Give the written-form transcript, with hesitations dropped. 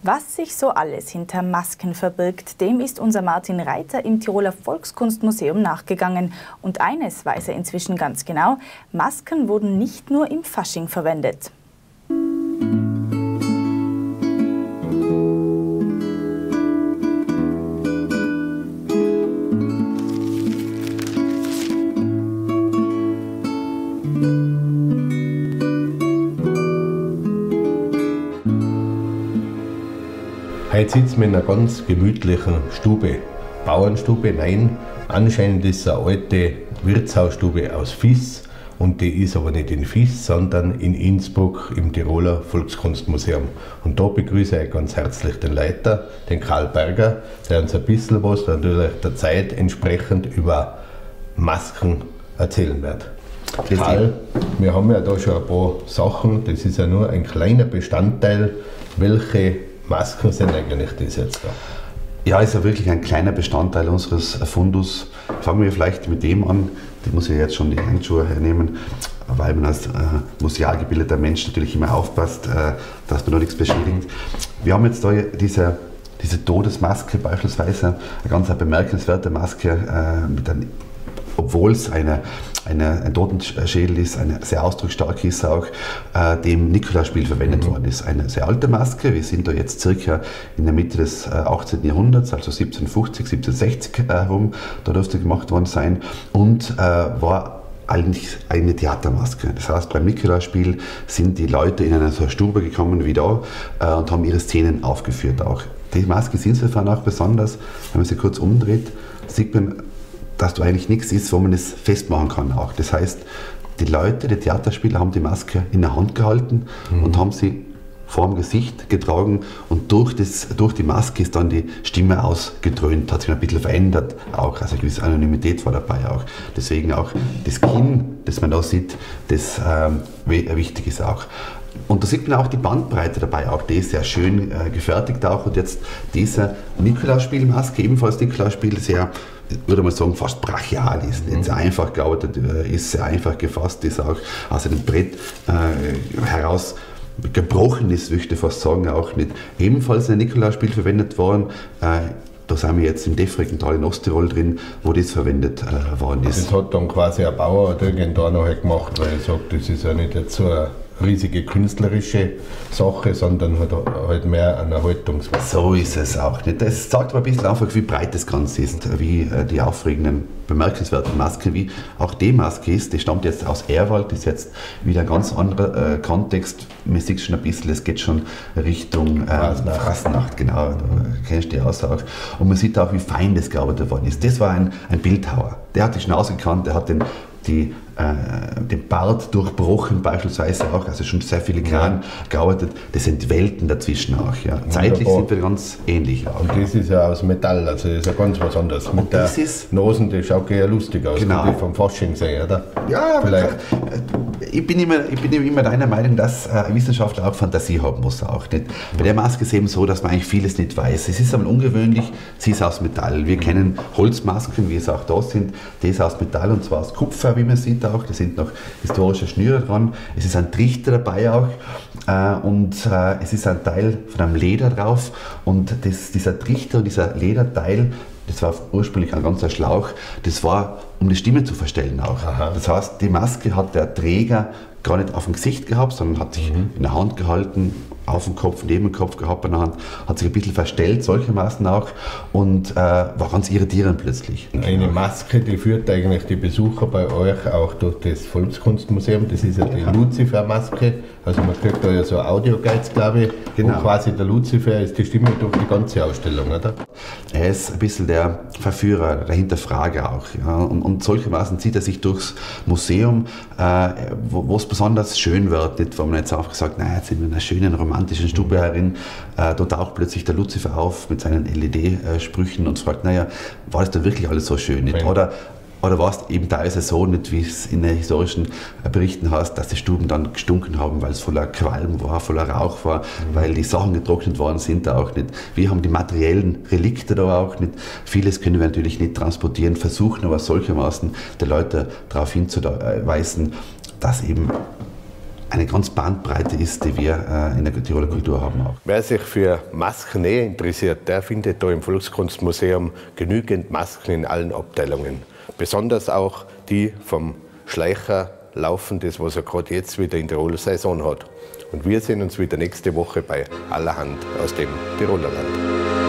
Was sich so alles hinter Masken verbirgt, dem ist unser Martin Reiter im Tiroler Volkskunstmuseum nachgegangen. Und eines weiß er inzwischen ganz genau: Masken wurden nicht nur im Fasching verwendet. Heute sitzen wir in einer ganz gemütlichen Stube. Bauernstube, nein, anscheinend ist es eine alte Wirtshausstube aus Viß. Und die ist aber nicht in Viß, sondern in Innsbruck im Tiroler Volkskunstmuseum. Und da begrüße ich ganz herzlich den Leiter, den Karl Berger, der uns ein bisschen was natürlich der Zeit entsprechend über Masken erzählen wird. Karl, wir haben ja da schon ein paar Sachen, das ist ja nur ein kleiner Bestandteil. Welche Masken sind eigentlich das jetzt da? Ja, ist ja wirklich ein kleiner Bestandteil unseres Fundus. Fangen wir vielleicht mit dem an, die muss ich jetzt schon die Handschuhe hernehmen, weil man als museal gebildeter Mensch natürlich immer aufpasst, dass man noch nichts beschädigt. Wir haben jetzt da diese Todesmaske beispielsweise, eine ganz bemerkenswerte Maske, obwohl es ein Totenschädel ist, eine sehr ausdrucksstark ist auch, die im Nikolausspiel verwendet worden ist. Eine sehr alte Maske, wir sind da jetzt circa in der Mitte des 18. Jahrhunderts, also 1750, 1760 herum, da dürfte gemacht worden sein und war eigentlich eine Theatermaske. Das heißt, beim Nikolausspiel sind die Leute in eine so Stube gekommen wie da und haben ihre Szenen aufgeführt auch. Die Maske ist insofern auch besonders, wenn man sie kurz umdreht, sieht man, dass da eigentlich nichts ist, wo man es festmachen kann auch. Das heißt, die Leute, die Theaterspieler haben die Maske in der Hand gehalten und haben sie vor dem Gesicht getragen und durch die Maske ist dann die Stimme ausgedröhnt, hat sich ein bisschen verändert auch, also eine gewisse Anonymität war dabei auch. Deswegen auch das Kinn, das man da sieht, das wichtig ist auch. Und da sieht man auch die Bandbreite dabei, auch die ist sehr schön gefertigt auch. Und jetzt diese Nikolausspielmaske, ebenfalls Nikolausspiel, sehr, würde man sagen, fast brachial ist, nicht sehr einfach gearbeitet, ist sehr einfach gefasst, ist auch aus einem Brett heraus gebrochen ist, würde ich fast sagen, auch nicht. Ebenfalls ein Nikolausspiel verwendet worden. Da sind wir jetzt im Defrigental in Osttirol drin, wo das verwendet worden ist. Das hat dann quasi ein Bauer oder irgendeiner noch gemacht, weil er sagt, das ist ja nicht jetzt so eine riesige künstlerische Sache, sondern hat halt mehr eine Erhaltungswert. So ist es auch nicht. Das zeigt aber ein bisschen einfach, wie breit das Ganze ist, wie die aufregenden, bemerkenswerten Masken, wie auch die Maske ist. Die stammt jetzt aus Ehrwald, ist jetzt wieder ein ganz anderer Kontext. Man sieht schon ein bisschen, es geht schon Richtung Fasnacht, genau, da kennst du die aus auch. Und man sieht auch, wie fein das gearbeitet worden ist. Das war ein Bildhauer. Der hat die Schnauze gekannt, der hat den Bart durchbrochen beispielsweise auch, also schon sehr filigran gearbeitet. Das sind Welten dazwischen auch. Ja. Zeitlich sind wir ganz ähnlich auch. Und das ist ja aus Metall, also das ist ja ganz was anderes. Mit der Nosen, die schaut ja lustig aus, genau. Die vom Fasching sehen, oder? Ja, vielleicht. Ich bin immer deiner Meinung, dass ein Wissenschaftler auch Fantasie haben muss. Auch nicht. Bei der Maske ist es eben so, dass man eigentlich vieles nicht weiß. Es ist einmal ungewöhnlich, sie ist aus Metall. Wir kennen Holzmasken, wie es auch da sind, die ist aus Metall und zwar aus Kupfer, wie man sieht auch. Da sind noch historische Schnüre dran. Es ist ein Trichter dabei auch und es ist ein Teil von einem Leder drauf und dieser Trichter und dieser Lederteil, das war ursprünglich ein ganzer Schlauch, das war, um die Stimme zu verstellen auch. Aha. Das heißt, die Maske hat der Träger gar nicht auf dem Gesicht gehabt, sondern hat sich in der Hand gehalten, auf dem Kopf, neben dem Kopf gehabt in der Hand, hat sich ein bisschen verstellt, solchermaßen auch, und war ganz irritierend plötzlich. Eine Maske, die führt eigentlich die Besucher bei euch auch durch das Volkskunstmuseum, das ist ja die Luzifer-Maske, also man kriegt da ja so Audioguides, glaube ich, genau. Und quasi der Luzifer ist die Stimme durch die ganze Ausstellung, oder? Er ist ein bisschen der Verführer, der Hinterfrager auch, ja, und solchermaßen zieht er sich durchs Museum, wo es besonders schön wird, nicht, wo man jetzt einfach sagt, naja, jetzt sind wir in einer schönen romantischen Stube herin, da taucht plötzlich der Luzifer auf mit seinen LED-Sprüchen und fragt, naja, war das da wirklich alles so schön? Nicht? Oder war es eben teilweise so, nicht wie es in den historischen Berichten heißt, dass die Stuben dann gestunken haben, weil es voller Qualm war, voller Rauch war, weil die Sachen getrocknet worden sind da auch nicht. Wir haben die materiellen Relikte da auch nicht. Vieles können wir natürlich nicht transportieren, versuchen aber solchermaßen die Leute darauf hinzuweisen, dass eben eine ganz Bandbreite ist, die wir in der Tiroler Kultur haben auch. Wer sich für Masken näher interessiert, der findet da im Volkskunstmuseum genügend Masken in allen Abteilungen. Besonders auch die vom Schleicher laufen, das was er gerade jetzt wieder in Tiroler Saison hat. Und wir sehen uns wieder nächste Woche bei Allerhand aus dem Tiroler Land.